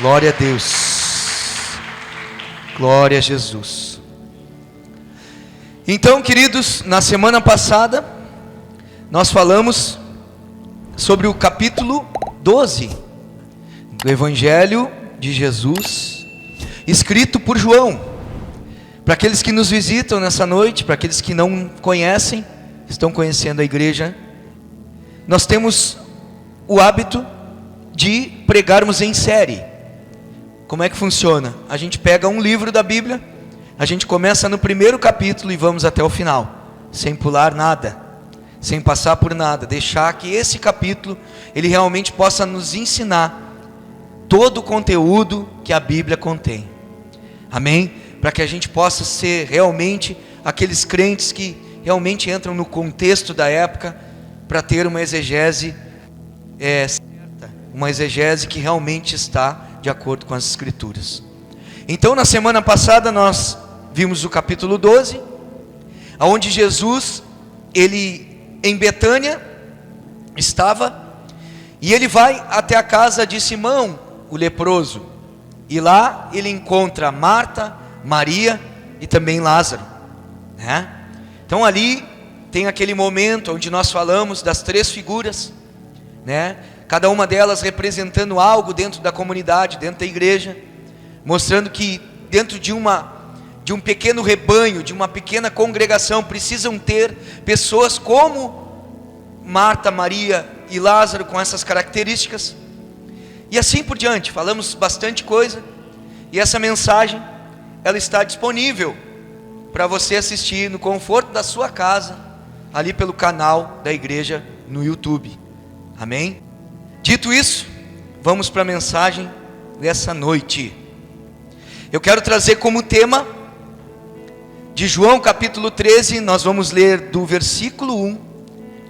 Glória a Deus. Glória a Jesus. Então, queridos, na semana passada nós falamos sobre o capítulo 12 do Evangelho de Jesus, escrito por João. Para aqueles que nos visitam nessa noite, para aqueles que não conhecem, estão conhecendo a igreja, nós temos o hábito de pregarmos em série. Como é que funciona? A gente pega um livro da Bíblia, a gente começa no primeiro capítulo e vamos até o final, sem pular nada, sem passar por nada, deixar que esse capítulo, ele realmente possa nos ensinar todo o conteúdo que a Bíblia contém. Amém? Para que a gente possa ser realmente aqueles crentes que realmente entram no contexto da época, para ter uma exegese certa, uma exegese que realmente está de acordo com as Escrituras. Então, na semana passada nós vimos o capítulo 12, onde Jesus, ele em Betânia estava, e ele vai até a casa de Simão, o leproso, e lá ele encontra Marta, Maria e também Lázaro, né? Então ali tem aquele momento onde nós falamos das três figuras, né? Cada uma delas representando algo dentro da comunidade, dentro da igreja, mostrando que dentro de um pequeno rebanho, de uma pequena congregação, precisam ter pessoas como Marta, Maria e Lázaro, com essas características, e assim por diante. Falamos bastante coisa, e essa mensagem, ela está disponível para você assistir no conforto da sua casa, ali pelo canal da igreja no YouTube. Amém? Dito isso, vamos para a mensagem dessa noite. Eu quero trazer como tema de João capítulo 13, nós vamos ler do versículo 1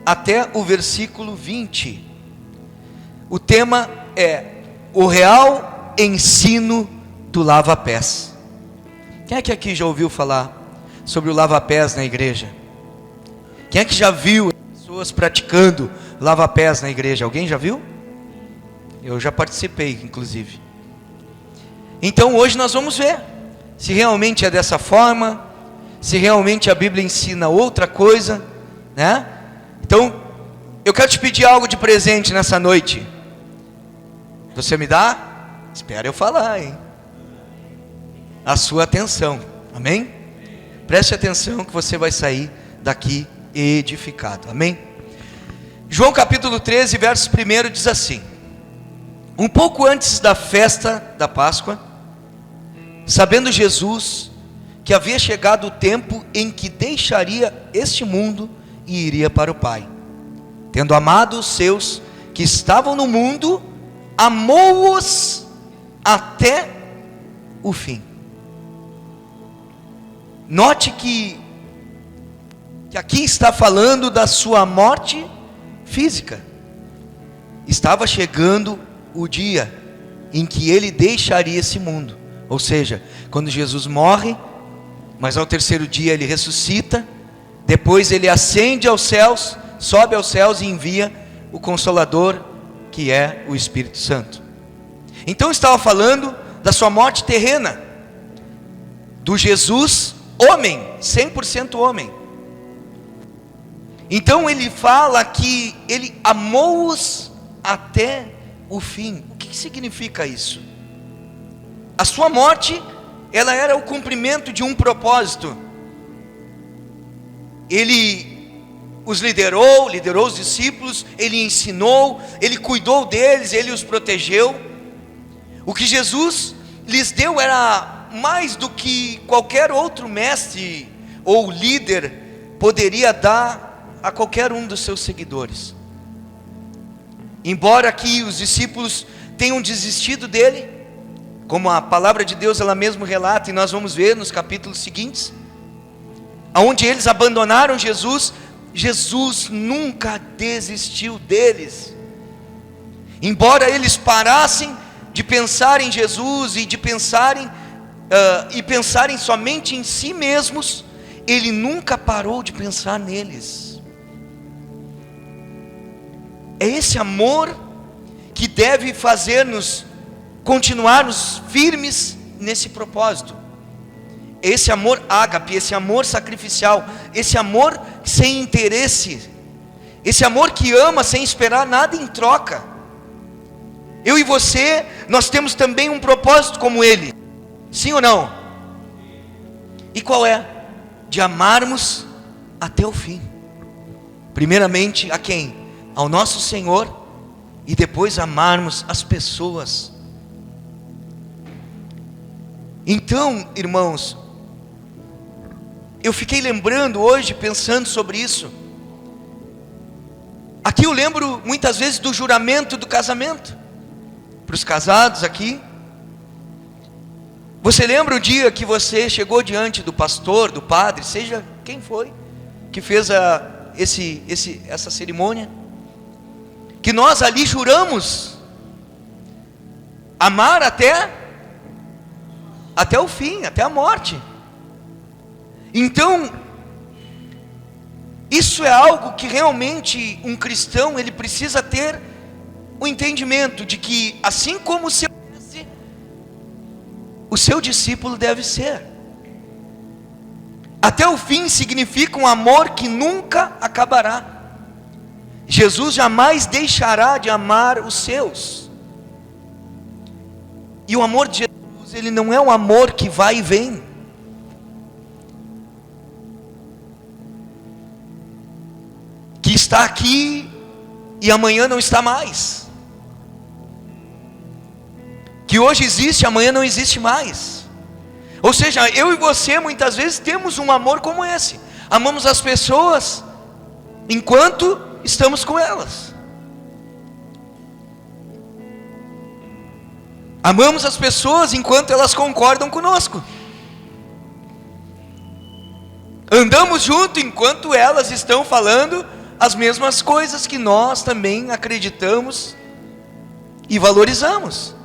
até o versículo 20. O tema é o real ensino do lava-pés. Quem é que aqui já ouviu falar sobre o lava-pés na igreja? Quem é que já viu pessoas praticando lava-pés na igreja? Alguém já viu? Eu já participei, inclusive. Então hoje nós vamos ver se realmente é dessa forma, se realmente a Bíblia ensina outra coisa, né? Então eu quero te pedir algo de presente nessa noite. Você me dá? Espera eu falar, hein? A sua atenção, amém? Preste atenção que você vai sair daqui edificado, amém? João capítulo 13, verso 1 diz assim: um pouco antes da festa da Páscoa, sabendo Jesus que havia chegado o tempo em que deixaria este mundo e iria para o Pai, tendo amado os seus que estavam no mundo, amou-os até o fim. Note que aqui está falando da sua morte física. Estava chegando o dia em que ele deixaria esse mundo, ou seja, quando Jesus morre, mas ao terceiro dia ele ressuscita, depois ele ascende aos céus, sobe aos céus e envia o Consolador, que é o Espírito Santo. Então estava falando da sua morte terrena, do Jesus homem, 100% homem. Então ele fala que ele amou-os até o fim. O que significa isso? A sua morte, ela era o cumprimento de um propósito. Ele os liderou os discípulos, ele ensinou, ele cuidou deles, ele os protegeu. O que Jesus lhes deu era mais do que qualquer outro mestre ou líder poderia dar a qualquer um dos seus seguidores. Embora aqui os discípulos tenham desistido dele, como a palavra de Deus ela mesmo relata, e nós vamos ver nos capítulos seguintes, aonde eles abandonaram Jesus, Jesus nunca desistiu deles. Embora eles parassem de pensar em Jesus e de pensarem somente em si mesmos, ele nunca parou de pensar neles. É esse amor que deve fazer-nos continuarmos firmes nesse propósito. Esse amor ágape, esse amor sacrificial, esse amor sem interesse, esse amor que ama sem esperar nada em troca. Eu e você, nós temos também um propósito como ele, sim ou não? E qual é? De amarmos até o fim. Primeiramente a quem? Ao nosso Senhor, e depois amarmos as pessoas. Então, irmãos, eu fiquei lembrando hoje, pensando sobre isso. Aqui eu lembro muitas vezes do juramento do casamento. Para os casados aqui. Você lembra o dia que você chegou diante do pastor, do padre, seja quem foi, que fez essa cerimônia? Que nós ali juramos amar até o fim, até a morte. Então, isso é algo que realmente um cristão, ele precisa ter o entendimento de que, assim como o seu discípulo deve ser. Até o fim significa um amor que nunca acabará. Jesus jamais deixará de amar os seus. E o amor de Jesus, ele não é um amor que vai e vem. Que está aqui e amanhã não está mais. Que hoje existe, amanhã não existe mais. Ou seja, eu e você muitas vezes temos um amor como esse. Amamos as pessoas enquanto estamos com elas. Amamos as pessoas enquanto elas concordam conosco. Andamos junto enquanto elas estão falando as mesmas coisas que nós também acreditamos e valorizamos.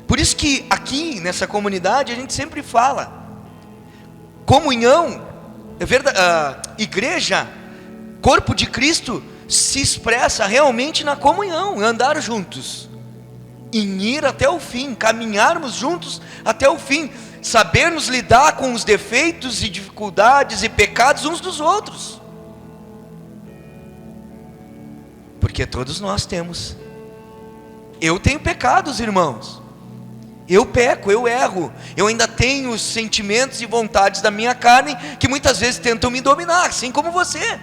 Por isso que aqui nessa comunidade a gente sempre fala, comunhão, é verdade, igreja, corpo de Cristo se expressa realmente na comunhão, andar juntos, em ir até o fim, caminharmos juntos até o fim, sabermos lidar com os defeitos e dificuldades e pecados uns dos outros. Porque todos nós temos. Eu tenho pecados, irmãos. Eu peco, eu erro. Eu ainda tenho os sentimentos e vontades da minha carne que muitas vezes tentam me dominar, assim como você.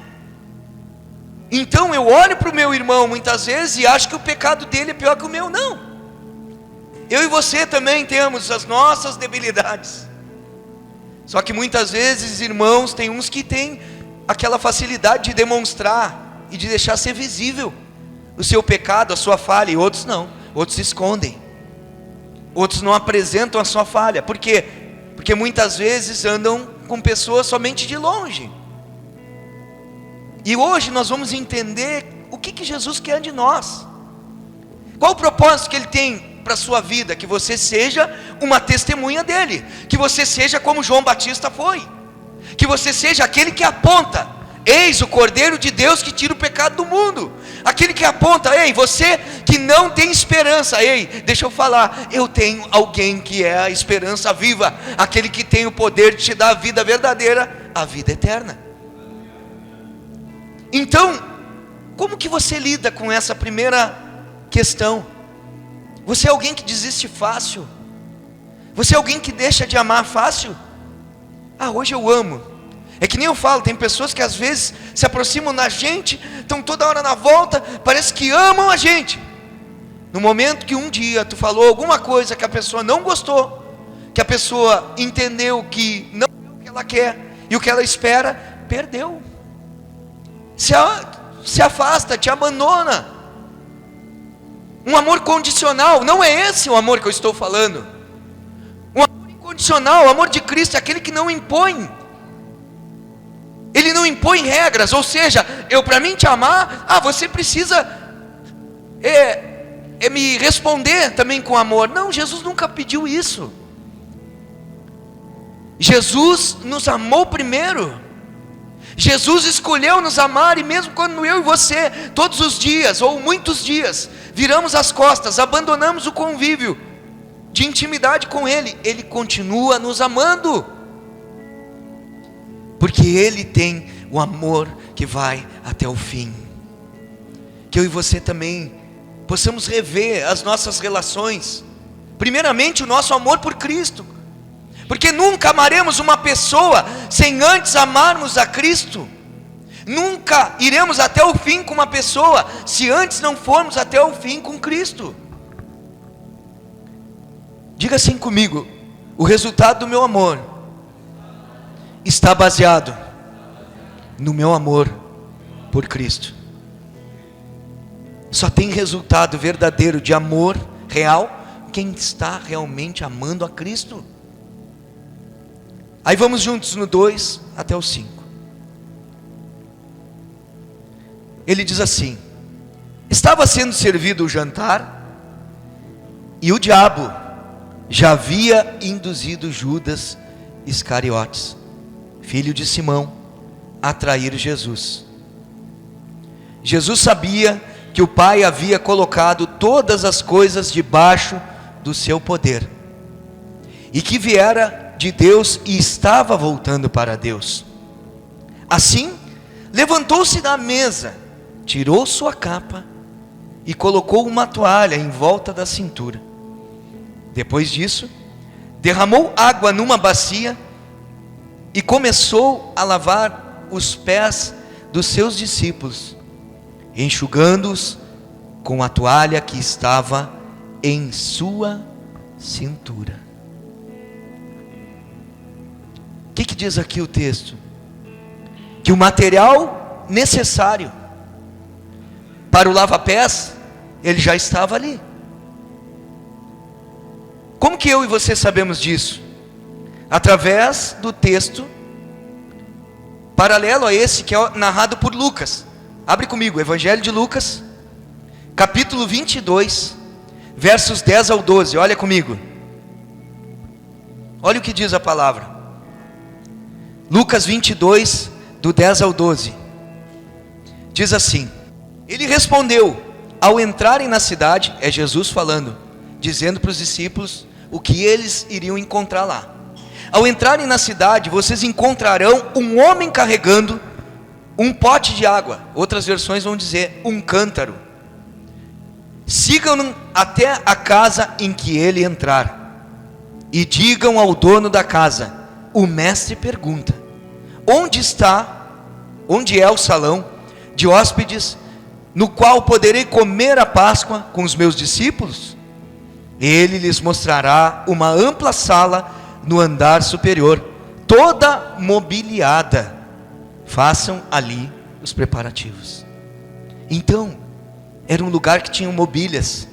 Então eu olho para o meu irmão muitas vezes e acho que o pecado dele é pior que o meu. Não. Eu e você também temos as nossas debilidades. Só que muitas vezes, irmãos, tem uns que têm aquela facilidade de demonstrar e de deixar ser visível o seu pecado, a sua falha, e outros não, outros escondem, outros não apresentam a sua falha. Por quê? Porque muitas vezes andam com pessoas somente de longe. E hoje nós vamos entender o que Jesus quer de nós. Qual o propósito que Ele tem para a sua vida? Que você seja uma testemunha dEle, que você seja como João Batista foi, que você seja aquele que aponta: eis o Cordeiro de Deus que tira o pecado do mundo. Aquele que aponta: ei, você que não tem esperança, ei, deixa eu falar, eu tenho alguém que é a esperança viva, aquele que tem o poder de te dar a vida verdadeira, a vida eterna. Então, como que você lida com essa primeira questão? Você é alguém que desiste fácil? Você é alguém que deixa de amar fácil? Hoje eu amo. É que nem eu falo, tem pessoas que às vezes se aproximam da gente, estão toda hora na volta, parece que amam a gente. No momento que um dia tu falou alguma coisa que a pessoa não gostou, que a pessoa entendeu que não é o que ela quer e o que ela espera, perdeu. Se afasta, te abandona. Um amor condicional, não é esse o amor que eu estou falando. Um amor incondicional, o amor de Cristo é aquele que não impõe. Ele não impõe regras, ou seja, para mim te amar, você precisa me responder também com amor. Não, Jesus nunca pediu isso. Jesus nos amou primeiro. Jesus escolheu nos amar, e mesmo quando eu e você, todos os dias, ou muitos dias, viramos as costas, abandonamos o convívio de intimidade com Ele, Ele continua nos amando, porque Ele tem o amor que vai até o fim. Que eu e você também possamos rever as nossas relações, primeiramente o nosso amor por Cristo, porque nunca amaremos uma pessoa sem antes amarmos a Cristo. Nunca iremos até o fim com uma pessoa se antes não formos até o fim com Cristo. Diga assim comigo: o resultado do meu amor está baseado no meu amor por Cristo. Só tem resultado verdadeiro de amor real quem está realmente amando a Cristo. Aí vamos juntos no 2 até o 5. Ele diz assim: estava sendo servido o jantar, e o diabo já havia induzido Judas Iscariotes, filho de Simão, a trair Jesus. Jesus sabia que o Pai havia colocado todas as coisas debaixo do seu poder, e que viera de Deus e estava voltando para Deus. Assim, levantou-se da mesa, tirou sua capa e colocou uma toalha em volta da cintura. Depois disso, derramou água numa bacia e começou a lavar os pés dos seus discípulos, enxugando-os com a toalha que estava em sua cintura. O que diz aqui o texto? Que o material necessário para o lava-pés, ele já estava ali. Como que eu e você sabemos disso? Através do texto paralelo a esse que é narrado por Lucas. Abre comigo, Evangelho de Lucas, capítulo 22, versos 10 ao 12, olha comigo. Olha o que diz a palavra. Lucas 22, do 10 ao 12. Diz assim: ele respondeu: ao entrarem na cidade, é Jesus falando, dizendo para os discípulos o que eles iriam encontrar lá. Ao entrarem na cidade, vocês encontrarão um homem carregando um pote de água. Outras versões vão dizer um cântaro. Sigam-no até a casa em que ele entrar, e digam ao dono da casa: o mestre pergunta, onde é o salão de hóspedes, no qual poderei comer a Páscoa com os meus discípulos? Ele lhes mostrará uma ampla sala no andar superior, toda mobiliada. Façam ali os preparativos. Então, era um lugar que tinha mobílias,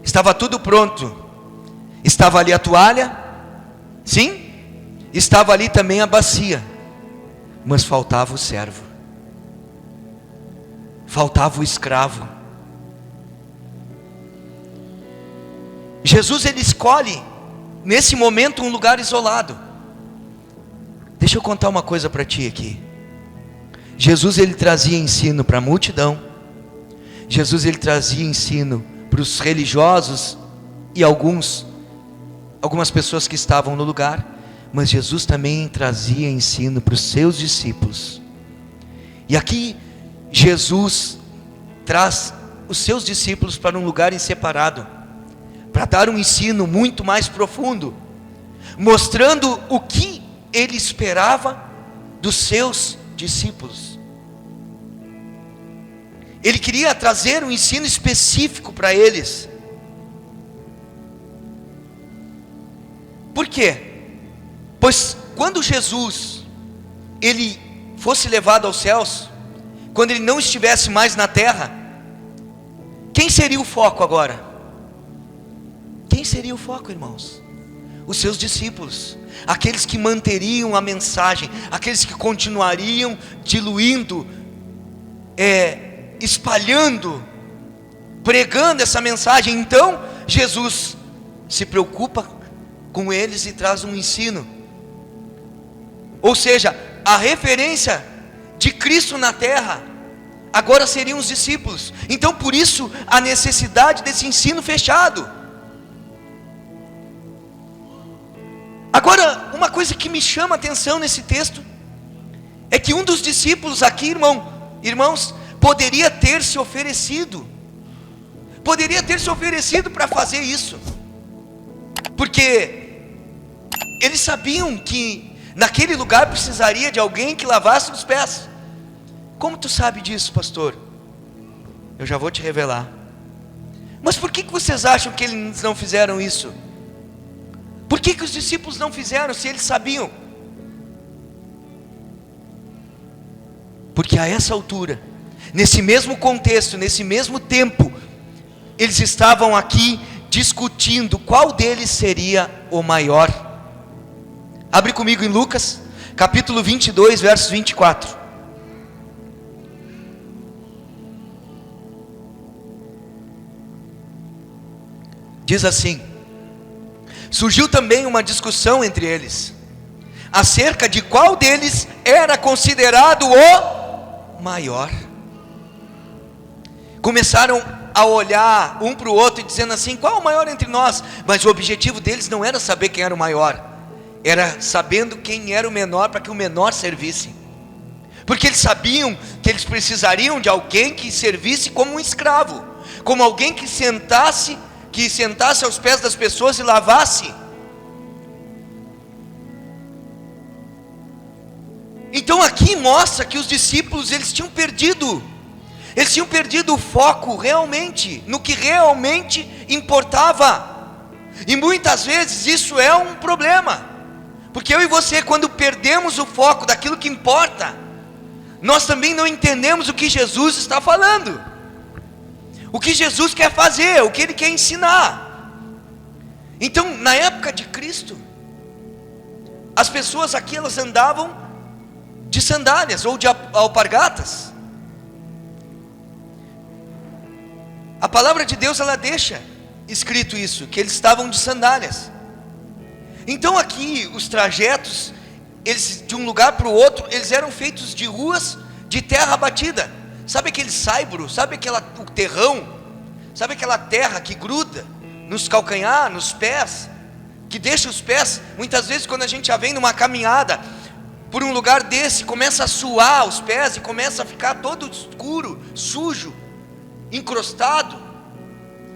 estava tudo pronto. Estava ali a toalha, sim, estava ali também a bacia, mas faltava o servo, faltava o escravo. Jesus, ele escolhe nesse momento um lugar isolado. Deixa eu contar uma coisa para ti aqui. Jesus, ele trazia ensino para a multidão. Jesus, ele trazia ensino para os religiosos e algumas pessoas que estavam no lugar. Mas Jesus também trazia ensino para os seus discípulos. E aqui Jesus traz os seus discípulos para um lugar separado, para dar um ensino muito mais profundo, mostrando o que ele esperava dos seus discípulos. Ele queria trazer um ensino específico para eles. Por quê? Pois quando Jesus, ele fosse levado aos céus, quando ele não estivesse mais na terra, quem seria o foco agora? Quem seria o foco, irmãos? Os seus discípulos, aqueles que manteriam a mensagem, aqueles que continuariam diluindo, espalhando, pregando essa mensagem. Então Jesus se preocupa com eles e traz um ensino. Ou seja, a referência de Cristo na terra agora seriam os discípulos. Então por isso a necessidade desse ensino fechado. Agora, uma coisa que me chama a atenção nesse texto é que um dos discípulos aqui, irmãos, poderia ter se oferecido para fazer isso, porque eles sabiam que naquele lugar precisaria de alguém que lavasse os pés. Como tu sabe disso, pastor? Eu já vou te revelar. Mas por que vocês acham que eles não fizeram isso? Por que os discípulos não fizeram, se eles sabiam? Porque a essa altura, nesse mesmo contexto, nesse mesmo tempo, eles estavam aqui discutindo qual deles seria o maior. Abre comigo em Lucas, capítulo 22, versos 24. Diz assim: surgiu também uma discussão entre eles, acerca de qual deles era considerado o maior. Começaram a olhar um para o outro, dizendo assim: qual é o maior entre nós? Mas o objetivo deles não era saber quem era o maior, era sabendo quem era o menor, para que o menor servisse. Porque eles sabiam que eles precisariam de alguém que servisse como um escravo, como alguém que sentasse aos pés das pessoas e lavasse. Então aqui mostra que os discípulos, eles tinham perdido o foco realmente, no que realmente importava. E muitas vezes isso é um problema, porque eu e você, quando perdemos o foco daquilo que importa, nós também não entendemos o que Jesus está falando, o que Jesus quer fazer, o que Ele quer ensinar. Então, na época de Cristo, as pessoas aqui, elas andavam de sandálias ou de alpargatas. A palavra de Deus, ela deixa escrito isso, que eles estavam de sandálias. Então aqui, os trajetos, eles, de um lugar para o outro, eles eram feitos de ruas de terra batida. Sabe aquele saibro? Sabe o terrão? Sabe aquela terra que gruda nos calcanhar, nos pés, que deixa os pés, muitas vezes quando a gente já vem numa caminhada por um lugar desse, começa a suar os pés e começa a ficar todo escuro, sujo, encrostado.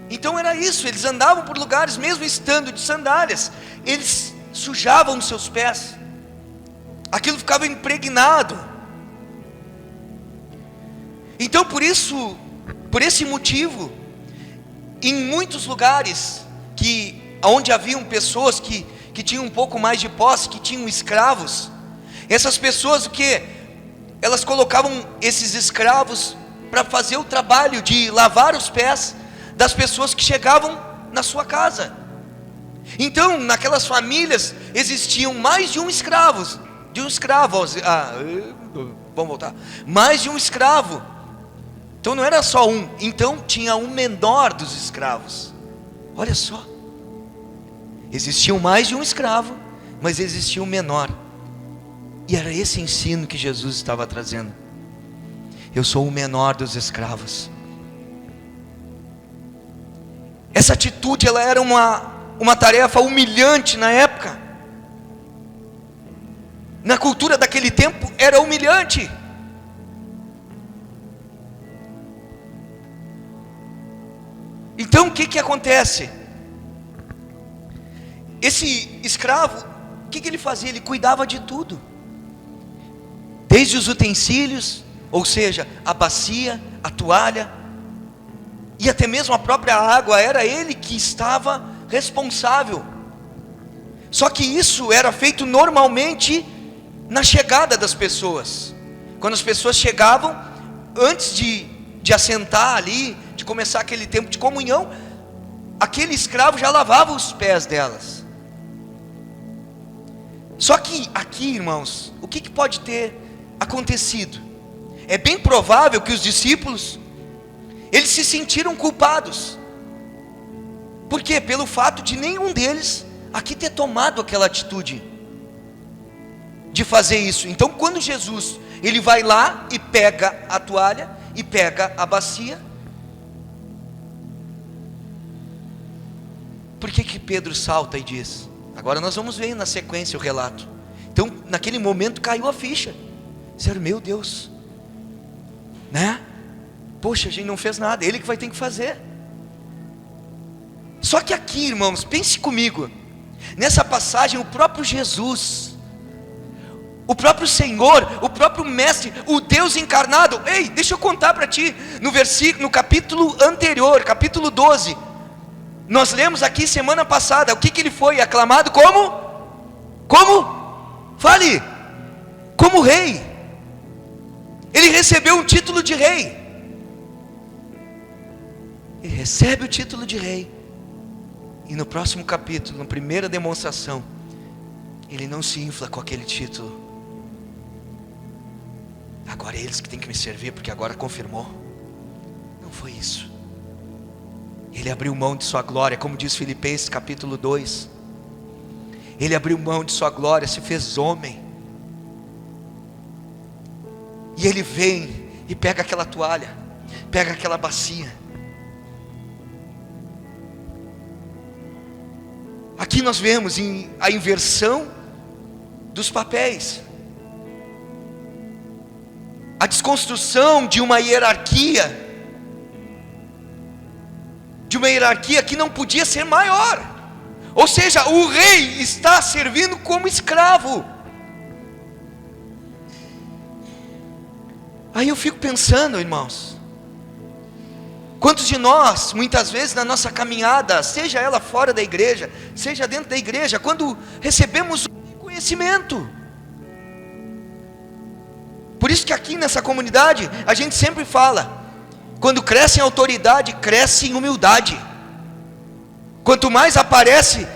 Então era isso, eles andavam por lugares, mesmo estando de sandálias, eles sujavam os seus pés, aquilo ficava impregnado. Então por esse motivo, em muitos lugares onde haviam pessoas que tinham um pouco mais de posse, que tinham escravos, essas pessoas, elas colocavam esses escravos para fazer o trabalho de lavar os pés das pessoas que chegavam na sua casa. Então naquelas famílias existiam mais de um escravo, mais de um escravo. Então não era só um, então tinha um menor dos escravos. Olha só, existiam mais de um escravo, mas existia um menor. E era esse ensino que Jesus estava trazendo. Eu sou o menor dos escravos. Essa atitude, ela era uma tarefa humilhante na época. Na cultura daquele tempo era humilhante. Então o que acontece? Esse escravo, o que ele fazia? Ele cuidava de tudo, desde os utensílios, ou seja, a bacia, a toalha, e até mesmo a própria água, era ele que estava responsável. Só que isso era feito normalmente na chegada das pessoas. Quando as pessoas chegavam, antes de assentar ali, de começar aquele tempo de comunhão, aquele escravo já lavava os pés delas. Só que aqui, irmãos, o que pode ter acontecido? É bem provável que os discípulos, eles se sentiram culpados. Por quê? Pelo fato de nenhum deles aqui ter tomado aquela atitude de fazer isso. Então quando Jesus, ele vai lá e pega a toalha, e pega a bacia, por que Pedro salta e diz? Agora nós vamos ver na sequência o relato. Então naquele momento caiu a ficha, disseram, meu Deus, né? Poxa, a gente não fez nada, ele que vai ter que fazer. Só que aqui, irmãos, pense comigo, nessa passagem o próprio Jesus, o próprio Senhor, o próprio Mestre, o Deus encarnado, ei, deixa eu contar para ti, no capítulo anterior, capítulo 12, nós lemos aqui semana passada, o que ele foi aclamado como? Fale, como rei, ele recebeu um título de rei, ele recebe o título de rei, e no próximo capítulo, na primeira demonstração, ele não se infla com aquele título. Agora é eles que têm que me servir, porque agora confirmou. Não foi isso. Ele abriu mão de sua glória, como diz Filipenses capítulo 2. Ele abriu mão de sua glória, se fez homem. E ele vem e pega aquela toalha, pega aquela bacia. Aqui nós vemos a inversão dos papéis, a desconstrução de uma hierarquia que não podia ser maior. Ou seja, o rei está servindo como escravo. Aí eu fico pensando, irmãos, quantos de nós, muitas vezes na nossa caminhada, seja ela fora da igreja, seja dentro da igreja, quando recebemos o reconhecimento. Por isso que aqui nessa comunidade, a gente sempre fala, quando cresce em autoridade, cresce em humildade. Quanto mais aparece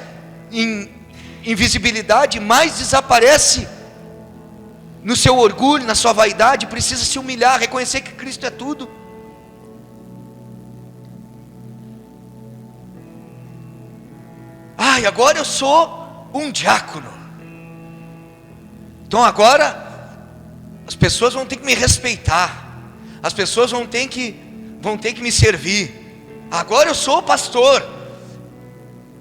em visibilidade, mais desaparece no seu orgulho, na sua vaidade. Precisa se humilhar, reconhecer que Cristo é tudo. Ai, agora eu sou um diácono, então agora as pessoas vão ter que me respeitar, as pessoas vão ter que me servir. Agora eu sou pastor,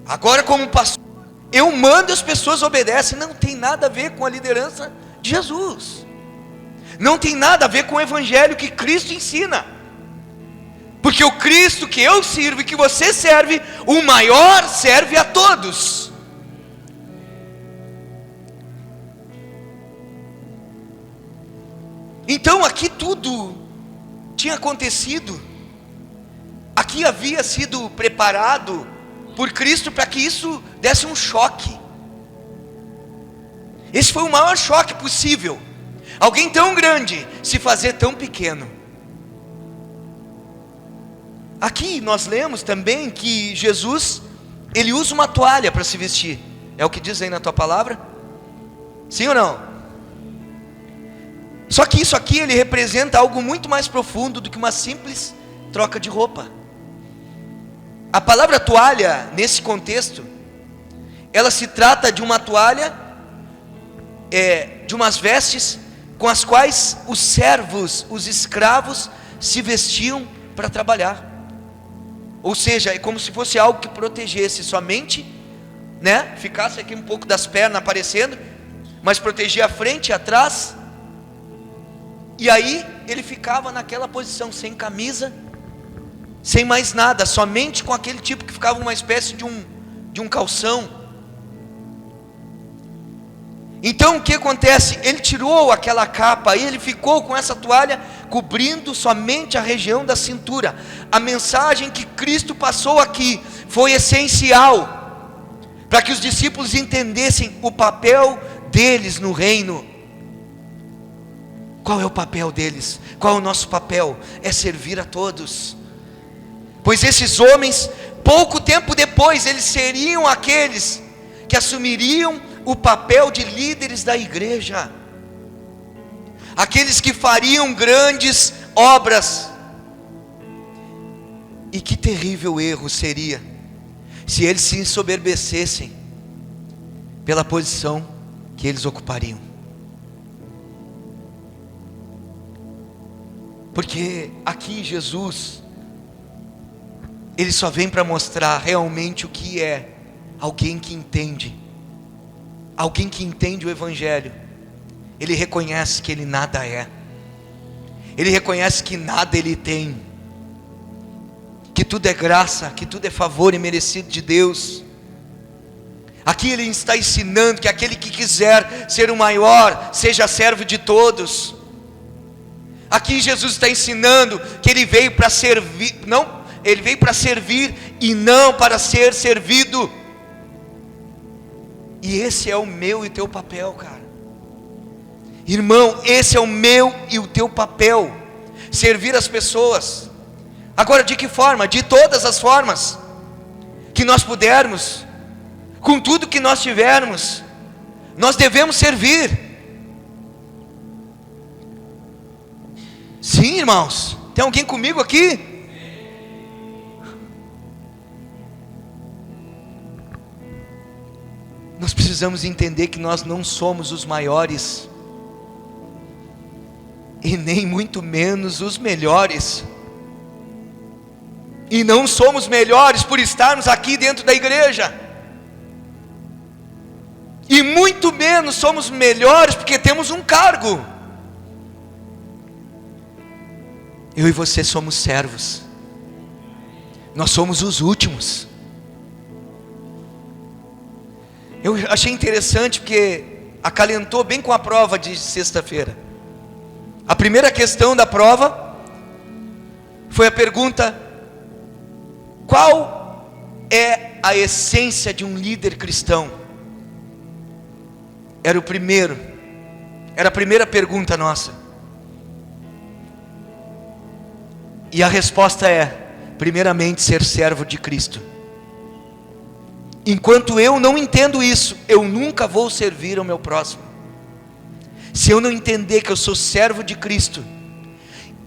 agora como pastor eu mando, as pessoas obedecem. Não tem nada a ver com a liderança de Jesus, não tem nada a ver com o evangelho que Cristo ensina. Porque o Cristo que eu sirvo e que você serve, o maior serve a todos. Então aqui tudo tinha acontecido, aqui havia sido preparado por Cristo para que isso desse um choque. Esse foi o maior choque possível, alguém tão grande se fazer tão pequeno. Aqui nós lemos também que Jesus, ele usa uma toalha para se vestir. É o que diz aí na tua palavra? Sim ou não? Só que isso aqui, ele representa algo muito mais profundo do que uma simples troca de roupa. A palavra toalha, nesse contexto, ela se trata de uma toalha, de umas vestes com as quais os servos, os escravos, se vestiam para trabalhar. Ou seja, é como se fosse algo que protegesse somente, né? Ficasse aqui um pouco das pernas aparecendo, mas protegia a frente e atrás. E aí ele ficava naquela posição, sem camisa, sem mais nada, somente com aquele tipo que ficava uma espécie de um calção. Então o que acontece? Ele tirou aquela capa e ele ficou com essa toalha cobrindo somente a região da cintura. A mensagem que Cristo passou aqui foi essencial para que os discípulos entendessem o papel deles no reino. Qual é o papel deles? Qual é o nosso papel? É servir a todos. Pois esses homens, pouco tempo depois, eles seriam aqueles que assumiriam o papel de líderes da igreja, aqueles que fariam grandes obras. E que terrível erro seria se eles se ensoberbecessem pela posição que eles ocupariam. Porque aqui Jesus, Ele só vem para mostrar realmente o que é alguém que entende. Alguém que entende o Evangelho. Ele reconhece que ele nada é. Ele reconhece que nada ele tem. Que tudo é graça, que tudo é favor e merecido de Deus. Aqui ele está ensinando que aquele que quiser ser o maior, seja servo de todos. Aqui Jesus está ensinando que ele veio para servir, não, ele veio para servir e não para ser servido. E esse é o meu e o teu papel, cara. Irmão, esse é o meu e o teu papel. Servir as pessoas. Agora, de que forma? De todas as formas que nós pudermos, com tudo que nós tivermos, nós devemos servir. Sim, irmãos. Tem alguém comigo aqui? Nós precisamos entender que nós não somos os maiores, e nem muito menos os melhores. E não somos melhores por estarmos aqui dentro da igreja. E muito menos somos melhores porque temos um cargo. Eu e você somos servos. Nós somos os últimos. Eu achei interessante porque acalentou bem com a prova de sexta-feira. A primeira questão da prova foi a pergunta: qual é a essência de um líder cristão? Era a primeira pergunta nossa. E a resposta é: primeiramente, ser servo de Cristo. Enquanto eu não entendo isso, eu nunca vou servir ao meu próximo. Se eu não entender que eu sou servo de Cristo,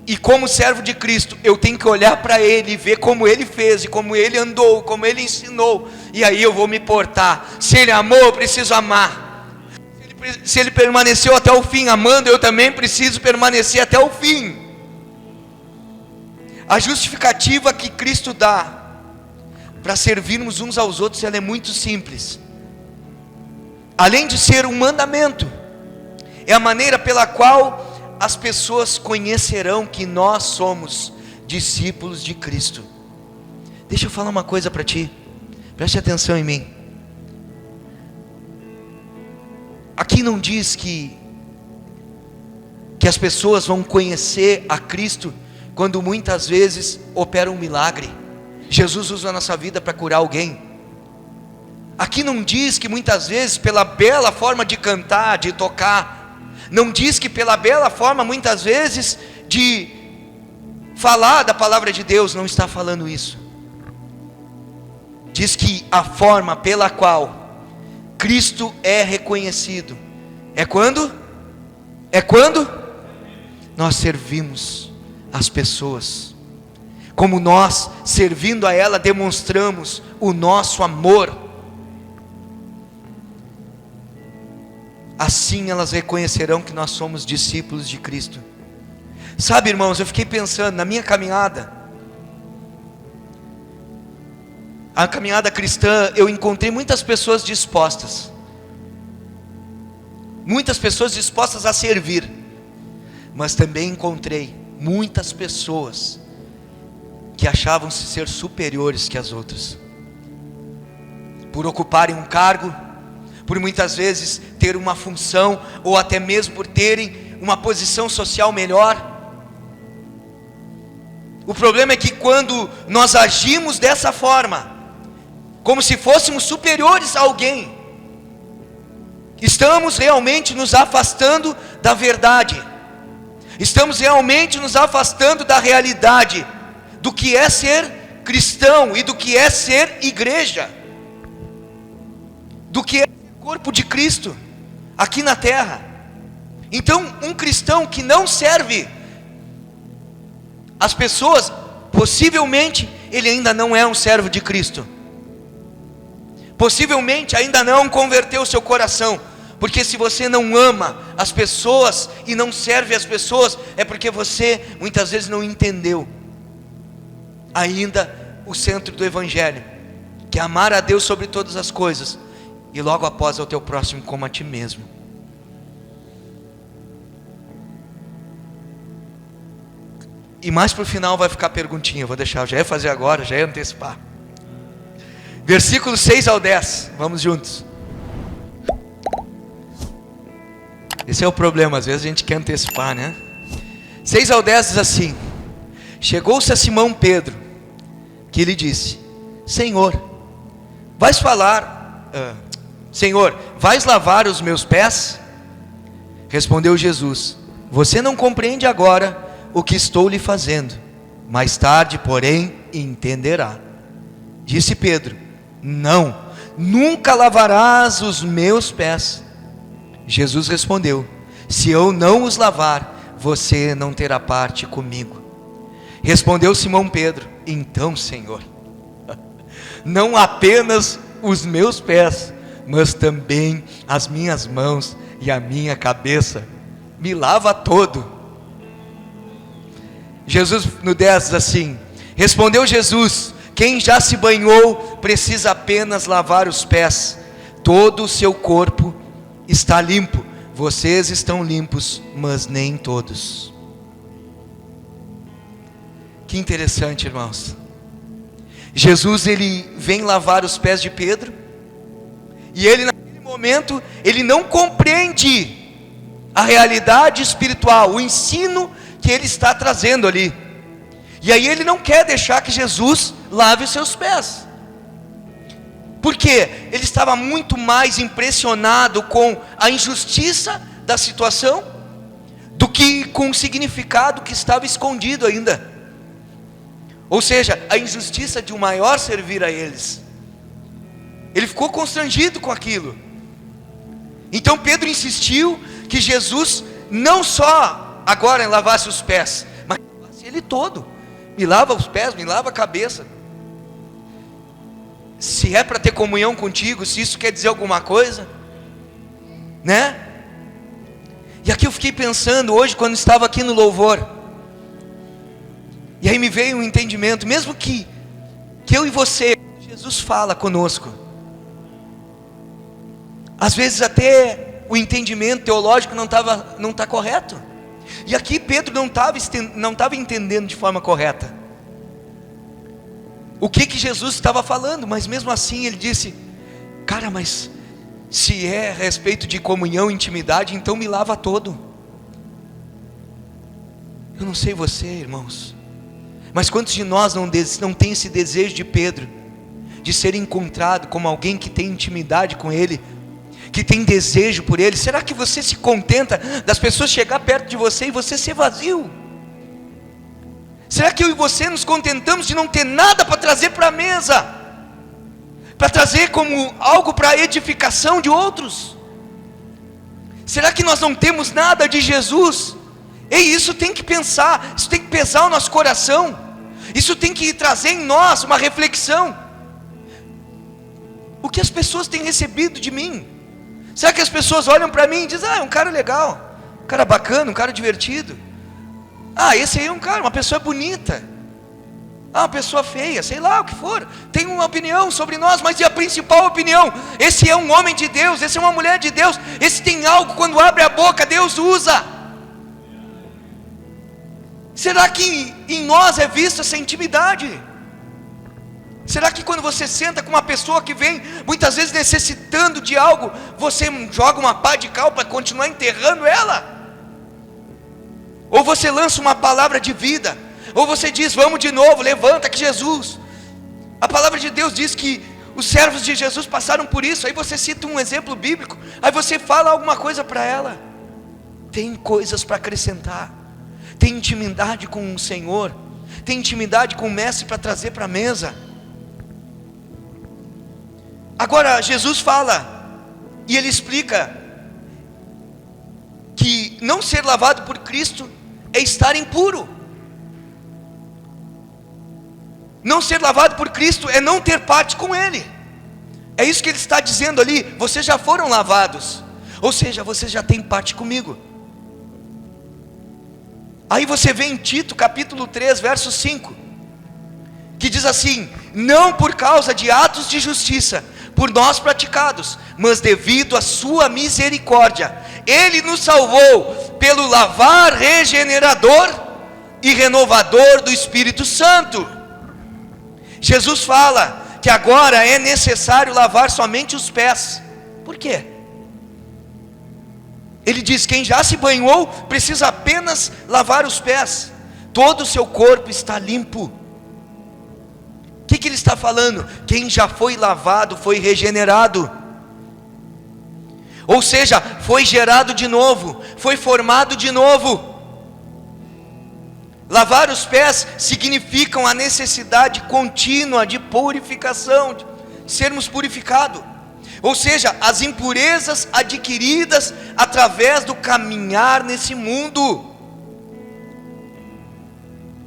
e como servo de Cristo, eu tenho que olhar para Ele e ver como Ele fez, e como Ele andou, como Ele ensinou, e aí eu vou me portar. Se Ele amou, eu preciso amar. Se Ele permaneceu até o fim amando, eu também preciso permanecer até o fim. A justificativa que Cristo dá para servirmos uns aos outros, ela é muito simples. Além de ser um mandamento, é a maneira pela qual as pessoas conhecerão que nós somos discípulos de Cristo. Deixa eu falar uma coisa para ti, preste atenção em mim. Aqui não diz que as pessoas vão conhecer a Cristo quando muitas vezes opera um milagre. Jesus usa a nossa vida para curar alguém. Aqui não diz que muitas vezes pela bela forma de cantar, de tocar, não diz que pela bela forma muitas vezes de falar da palavra de Deus, não está falando isso. Diz que a forma pela qual Cristo é reconhecido é quando? É quando nós servimos as pessoas. Como nós, servindo a ela, demonstramos o nosso amor. Assim elas reconhecerão que nós somos discípulos de Cristo. Sabe, irmãos, eu fiquei pensando na minha caminhada. A caminhada cristã, eu encontrei muitas pessoas dispostas. Muitas pessoas dispostas a servir. Mas também encontrei muitas pessoas que achavam-se ser superiores que as outras, por ocuparem um cargo, por muitas vezes ter uma função, ou até mesmo por terem uma posição social melhor. O problema é que quando nós agimos dessa forma, como se fôssemos superiores a alguém, estamos realmente nos afastando da verdade, estamos realmente nos afastando da realidade, do que é ser cristão e do que é ser igreja, do que é corpo de Cristo aqui na terra. Então, um cristão que não serve as pessoas, possivelmente ele ainda não é um servo de Cristo, possivelmente ainda não converteu o seu coração, Porque se você não ama as pessoas e não serve as pessoas, é porque você muitas vezes não entendeu ainda o centro do Evangelho, que é amar a Deus sobre todas as coisas, e logo após ao teu próximo como a ti mesmo. E mais para o final vai ficar perguntinha, eu vou deixar, eu já ia fazer agora, já ia antecipar. Versículos 6 ao 10, vamos juntos. Esse é o problema, às vezes a gente quer antecipar, né? 6 ao 10 diz assim: chegou-se a Simão Pedro, que lhe disse: Senhor, vais lavar os meus pés? Respondeu Jesus: você não compreende agora o que estou lhe fazendo, mais tarde, porém, entenderá. Disse Pedro: não, nunca lavarás os meus pés. Jesus respondeu: se eu não os lavar, você não terá parte comigo. Respondeu Simão Pedro: então, Senhor, não apenas os meus pés, mas também as minhas mãos e a minha cabeça, me lava todo. Jesus no 10 diz assim: respondeu Jesus: quem já se banhou precisa apenas lavar os pés, todo o seu corpo está limpo. Vocês estão limpos, mas nem todos. Que interessante, irmãos. Jesus, ele vem lavar os pés de Pedro, e ele naquele momento, ele não compreende a realidade espiritual, o ensino que ele está trazendo ali. E aí ele não quer deixar que Jesus lave os seus pés. Por quê? Ele estava muito mais impressionado com a injustiça da situação do que com o significado que estava escondido ainda. Ou seja, a injustiça de um maior servir a eles. Ele ficou constrangido com aquilo. Então Pedro insistiu que Jesus não só agora lavasse os pés, mas lavasse ele todo. Me lava os pés, me lava a cabeça. Se é para ter comunhão contigo, se isso quer dizer alguma coisa, né? E aqui eu fiquei pensando hoje, quando estava aqui no louvor, e aí me veio um entendimento, mesmo que eu e você, Jesus fala conosco, às vezes até o entendimento teológico não está correto, e aqui Pedro não estava entendendo de forma correta o que Jesus estava falando, mas mesmo assim ele disse: cara, mas se é a respeito de comunhão, intimidade, então me lava todo. Eu não sei você, irmãos, mas quantos de nós não tem esse desejo de Pedro, de ser encontrado como alguém que tem intimidade com ele, que tem desejo por ele? Será que você se contenta das pessoas chegar perto de você e você ser vazio? Será que eu e você nos contentamos de não ter nada para trazer para a mesa, para trazer como algo para a edificação de outros? Será que nós não temos nada de Jesus? E isso tem que pensar, isso tem que pesar o nosso coração, isso tem que trazer em nós uma reflexão. O que as pessoas têm recebido de mim? Será que as pessoas olham para mim e dizem: ah, é um cara legal, um cara bacana, um cara divertido? Ah, esse aí é um cara, uma pessoa bonita. Ah, uma pessoa feia, sei lá o que for, tem uma opinião sobre nós, mas e a principal opinião? Esse é um homem de Deus, esse é uma mulher de Deus, esse tem algo, quando abre a boca, Deus usa. Será que em nós é vista essa intimidade? Será que quando você senta com uma pessoa que vem muitas vezes necessitando de algo, você joga uma pá de cal para continuar enterrando ela? Ou você lança uma palavra de vida, ou você diz: vamos de novo, levanta que Jesus. A palavra de Deus diz que os servos de Jesus passaram por isso. Aí você cita um exemplo bíblico, aí você fala alguma coisa para ela. Tem coisas para acrescentar, tem intimidade com o Senhor, tem intimidade com o Mestre para trazer para a mesa. Agora Jesus fala, e ele explica, que não ser lavado por Cristo é estar impuro. Não ser lavado por Cristo é não ter parte com Ele. É isso que ele está dizendo ali: vocês já foram lavados. Ou seja, você já tem parte comigo. Aí você vê em Tito capítulo 3, verso 5, que diz assim: não por causa de atos de justiça por nós praticados, mas devido à sua misericórdia, Ele nos salvou pelo lavar regenerador e renovador do Espírito Santo. Jesus fala que agora é necessário lavar somente os pés. Por quê? Ele diz: quem já se banhou precisa apenas lavar os pés, todo o seu corpo está limpo. O que ele está falando? Quem já foi lavado foi regenerado, ou seja, foi gerado de novo, foi formado de novo. Lavar os pés significam a necessidade contínua de purificação, de sermos purificados. Ou seja, as impurezas adquiridas através do caminhar nesse mundo.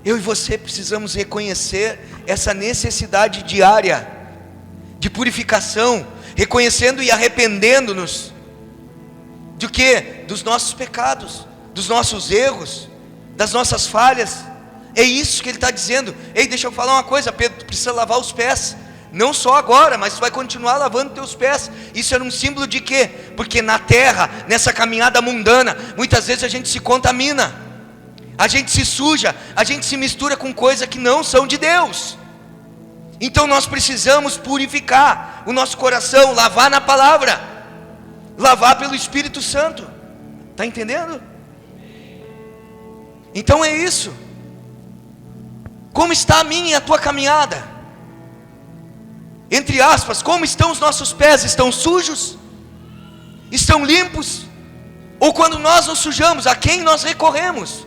Eu e você precisamos reconhecer essa necessidade diária de purificação, reconhecendo e arrependendo-nos de quê? Dos nossos pecados, dos nossos erros, das nossas falhas. É isso que ele está dizendo. Ei, deixa eu falar uma coisa, Pedro, tu precisa lavar os pés. Não só agora, mas tu vai continuar lavando teus pés. Isso era um símbolo de quê? Porque na terra, nessa caminhada mundana, muitas vezes a gente se contamina, a gente se suja, a gente se mistura com coisas que não são de Deus. Então nós precisamos purificar o nosso coração, lavar na palavra, lavar pelo Espírito Santo. Está entendendo? Então é isso. Como está a minha e a tua caminhada? Entre aspas, como estão os nossos pés? Estão sujos? Estão limpos? Ou quando nós nos sujamos, a quem nós recorremos?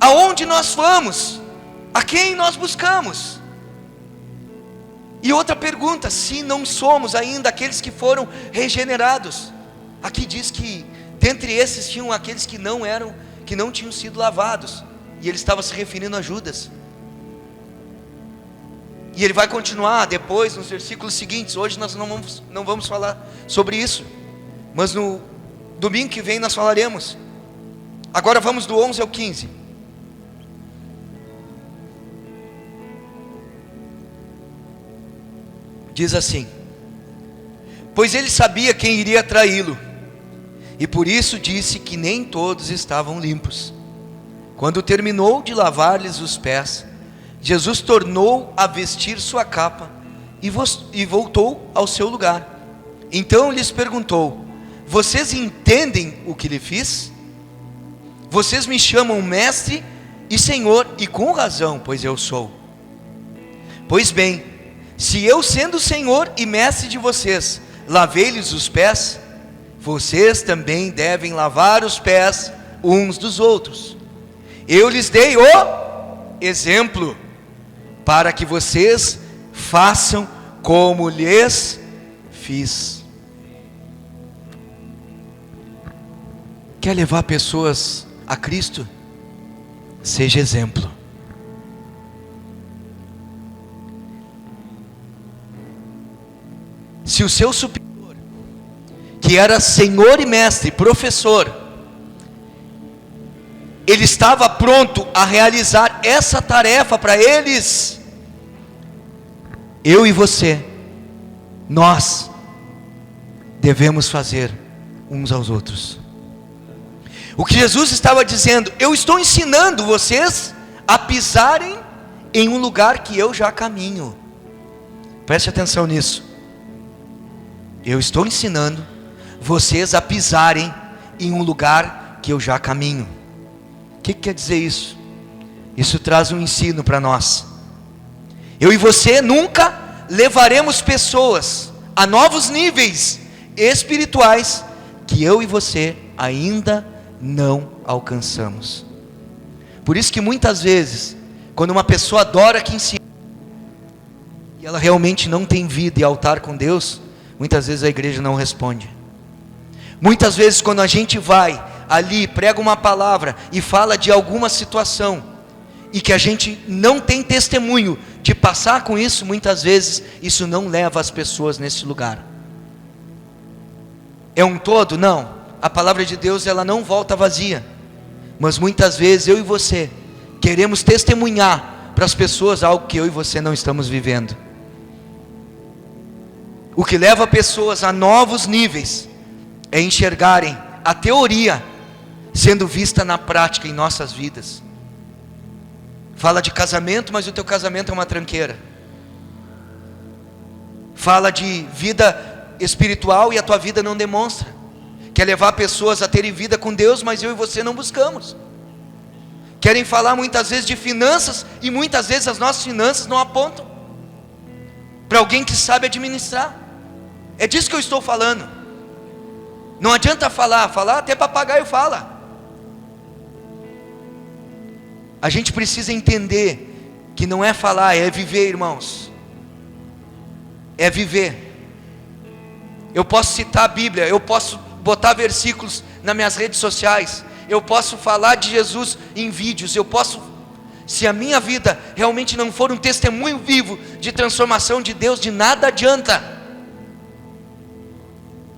Aonde nós vamos? A quem nós buscamos? E outra pergunta: se não somos ainda aqueles que foram regenerados? Aqui diz que dentre esses tinham aqueles que não tinham sido lavados, e ele estava se referindo a Judas. E ele vai continuar depois nos versículos seguintes. Hoje nós não vamos falar sobre isso, mas no domingo que vem nós falaremos. Agora vamos do 11 ao 15. Diz assim: pois ele sabia quem iria traí-lo, e por isso disse que nem todos estavam limpos. Quando terminou de lavar-lhes os pés, Jesus tornou a vestir sua capa e voltou ao seu lugar. Então lhes perguntou: vocês entendem o que lhe fiz? Vocês me chamam mestre e senhor, e com razão, pois eu sou. Pois bem, se eu, sendo senhor e mestre de vocês, lavei-lhes os pés, vocês também devem lavar os pés uns dos outros. Eu lhes dei o exemplo, para que vocês façam como lhes fiz. Quer levar pessoas a Cristo? Seja exemplo. Se o seu superior, que era senhor e mestre, professor, ele estava pronto a realizar essa tarefa para eles, eu e você, nós devemos fazer uns aos outros. O que Jesus estava dizendo: eu estou ensinando vocês a pisarem em um lugar que eu já caminho. Preste atenção nisso. Eu estou ensinando vocês a pisarem em um lugar que eu já caminho. O que quer dizer isso? Isso traz um ensino para nós. Eu e você nunca levaremos pessoas a novos níveis espirituais que eu e você ainda não alcançamos. Por isso que muitas vezes, quando uma pessoa adora aqui em cima, e ela realmente não tem vida e altar com Deus, muitas vezes a igreja não responde. Muitas vezes quando a gente vai ali, prega uma palavra e fala de alguma situação, e que a gente não tem testemunho de passar com isso, muitas vezes isso não leva as pessoas nesse lugar. é um todo? Não. A palavra de Deus, ela não volta vazia. Mas muitas vezes eu e você queremos testemunhar para as pessoas algo que eu e você não estamos vivendo. O que leva pessoas a novos níveis é enxergarem a teoria sendo vista na prática em nossas vidas. Fala de casamento, mas o teu casamento é uma tranqueira. Fala de vida espiritual e a tua vida não demonstra. Quer levar pessoas a terem vida com Deus, mas eu e você não buscamos. Querem falar muitas vezes de finanças, e muitas vezes as nossas finanças não apontam para alguém que sabe administrar. É disso que eu estou falando. Não adianta falar até papagaio fala. A gente precisa entender que não é falar, é viver, irmãos. É viver. Eu posso citar a Bíblia, eu posso botar versículos nas minhas redes sociais, eu posso falar de Jesus em vídeos, eu posso, se a minha vida realmente não for um testemunho vivo de transformação de Deus, de nada adianta.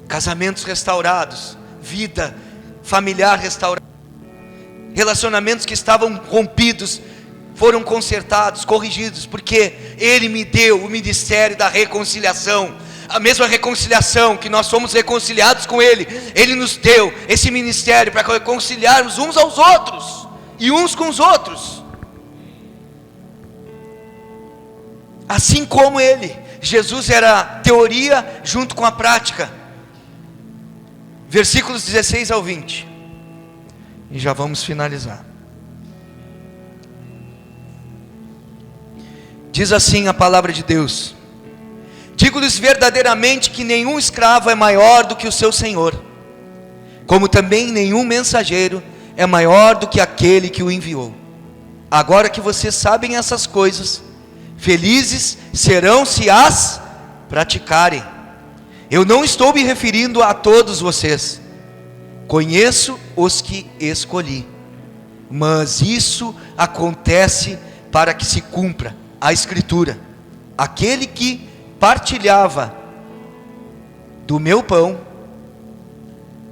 Casamentos restaurados, vida familiar restaurada, relacionamentos que estavam rompidos foram consertados, corrigidos, porque Ele me deu o ministério da reconciliação. A mesma reconciliação que nós fomos reconciliados com Ele, Ele nos deu esse ministério para reconciliarmos uns aos outros e uns com os outros. Assim como Ele, Jesus era teoria junto com a prática. Versículos 16 ao 20. E já vamos finalizar. Diz assim a palavra de Deus: digo-lhes verdadeiramente que nenhum escravo é maior do que o seu senhor, como também nenhum mensageiro é maior do que aquele que o enviou. Agora que vocês sabem essas coisas, felizes serão se as praticarem. Eu não estou me referindo a todos vocês, conheço os que escolhi, mas isso acontece para que se cumpra a Escritura: aquele que partilhava do meu pão,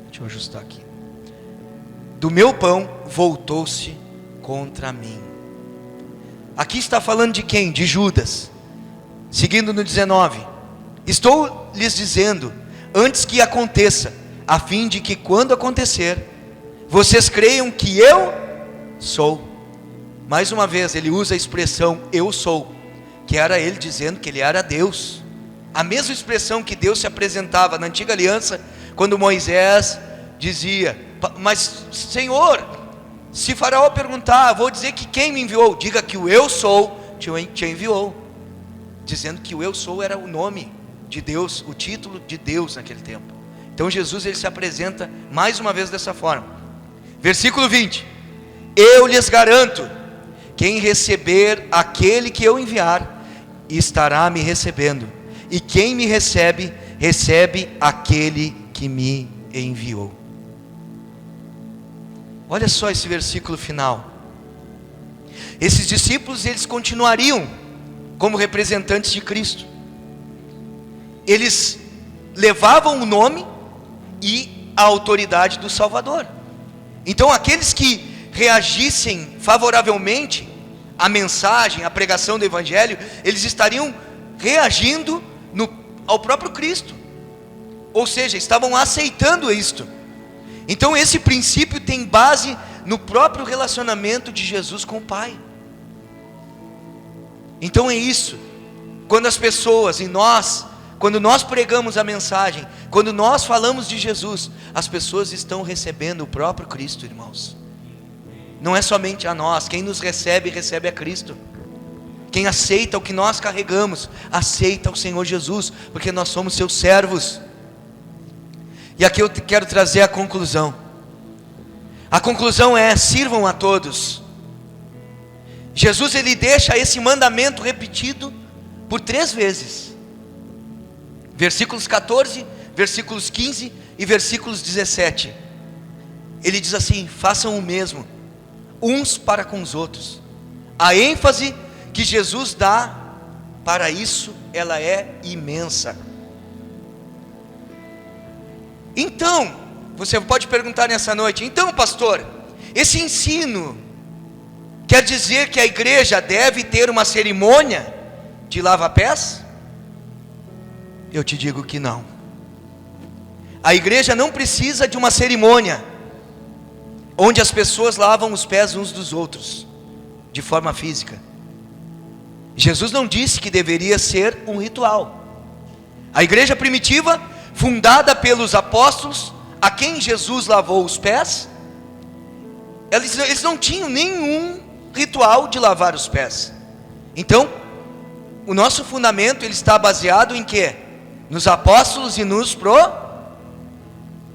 deixa eu ajustar aqui, do meu pão voltou-se contra mim. Aqui está falando de quem? De Judas. Seguindo no 19: estou lhes dizendo antes que aconteça, a fim de que quando acontecer, vocês creiam que eu sou. Mais uma vez ele usa a expressão eu sou, que era ele dizendo que ele era Deus. A mesma expressão que Deus se apresentava na antiga aliança, quando Moisés dizia: mas Senhor, se Faraó perguntar, vou dizer que quem me enviou? Diga que o eu sou te enviou. Dizendo que o eu sou era o nome de Deus, o título de Deus naquele tempo. Então Jesus, ele se apresenta mais uma vez dessa forma. Versículo 20: eu lhes garanto, quem receber aquele que eu enviar, estará me recebendo, e quem me recebe, recebe aquele que me enviou. Olha só esse versículo final. Esses discípulos, eles continuariam como representantes de Cristo. Eles levavam o nome e a autoridade do Salvador. Então aqueles que reagissem favoravelmente à mensagem, à pregação do Evangelho, eles estariam reagindo ao próprio Cristo, ou seja, estavam aceitando isto. Então esse princípio tem base no próprio relacionamento de Jesus com o Pai. Então é isso, quando as pessoas, quando nós pregamos a mensagem, quando nós falamos de Jesus, as pessoas estão recebendo o próprio Cristo, irmãos. Não é somente a nós, quem nos recebe, recebe a Cristo. Quem aceita o que nós carregamos, aceita o Senhor Jesus, porque nós somos seus servos. E aqui eu quero trazer a conclusão. A conclusão é: sirvam a todos. Jesus, ele deixa esse mandamento repetido por 3 vezes. Versículos 14, versículos 15 e versículos 17. Ele diz assim: façam o mesmo uns para com os outros. A ênfase que Jesus dá para isso, ela é imensa. Então, você pode perguntar nessa noite: então, pastor, esse ensino quer dizer que a igreja deve ter uma cerimônia de lava-pés? Eu te digo que não. A igreja não precisa de uma cerimônia onde as pessoas lavam os pés uns dos outros de forma física. Jesus não disse que deveria ser um ritual. A igreja primitiva, fundada pelos apóstolos, a quem Jesus lavou os pés, eles não tinham nenhum ritual de lavar os pés. Então, o nosso fundamento, ele está baseado em quê? Nos apóstolos e nos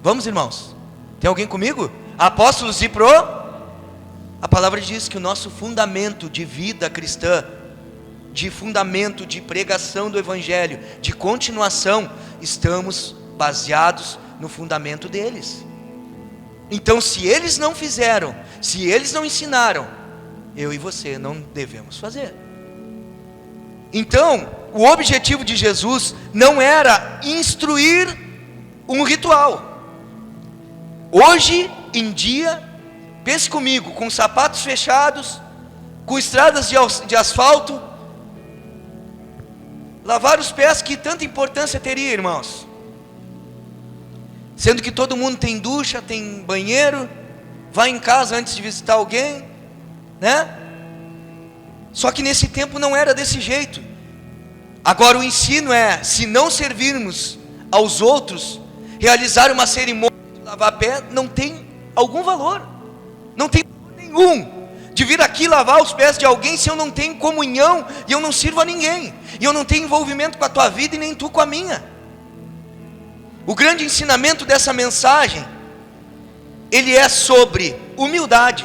Vamos, irmãos? Tem alguém comigo? Apóstolos e A palavra diz que o nosso fundamento de vida cristã, de fundamento de pregação do evangelho, de continuação, estamos baseados no fundamento deles. Então, se eles não fizeram, se eles não ensinaram, eu e você não devemos fazer. Então, o objetivo de Jesus não era instruir um ritual. Hoje em dia, pense comigo, com sapatos fechados, com estradas de asfalto, lavar os pés, que tanta importância teria, irmãos? Sendo que todo mundo tem ducha, tem banheiro, vai em casa antes de visitar alguém, né? Só que nesse tempo não era desse jeito. Agora o ensino é: se não servirmos aos outros, realizar uma cerimônia de lavar pé não tem algum valor. Não tem valor nenhum de vir aqui lavar os pés de alguém se eu não tenho comunhão e eu não sirvo a ninguém, e eu não tenho envolvimento com a tua vida e nem tu com a minha. O grande ensinamento dessa mensagem, ele é sobre humildade,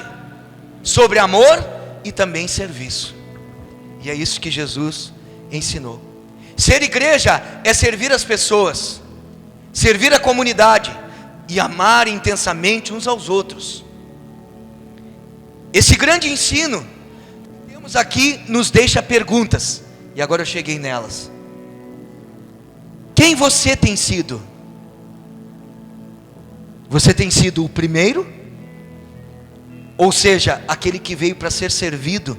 sobre amor e também serviço. E é isso que Jesus ensinou. Ser igreja é servir as pessoas, servir a comunidade e amar intensamente uns aos outros. Esse grande ensino que temos aqui nos deixa perguntas, e agora eu cheguei nelas. Quem você tem sido? Você tem sido o primeiro? Ou seja, aquele que veio para ser servido,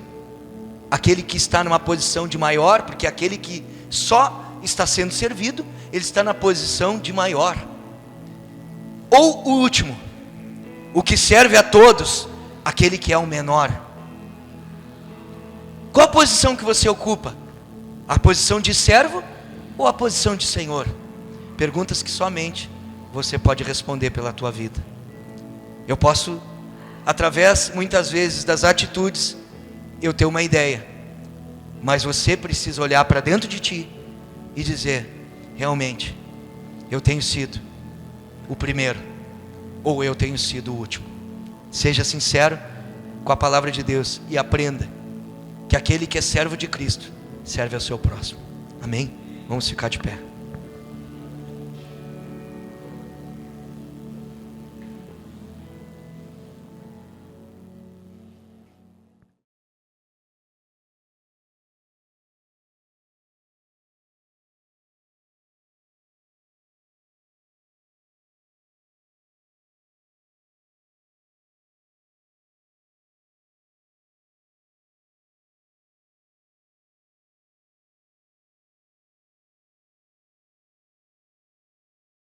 aquele que está numa posição de maior, porque aquele que só está sendo servido, ele está na posição de maior. Ou o último, o que serve a todos, aquele que é o menor. Qual a posição que você ocupa? A posição de servo ou a posição de senhor? Perguntas que somente você pode responder pela tua vida. Eu posso, através muitas vezes das atitudes, eu ter uma ideia, mas você precisa olhar para dentro de ti e dizer: realmente, eu tenho sido o primeiro, ou eu tenho sido o último. Seja sincero com a palavra de Deus e aprenda que aquele que é servo de Cristo serve ao seu próximo. Amém? Vamos ficar de pé.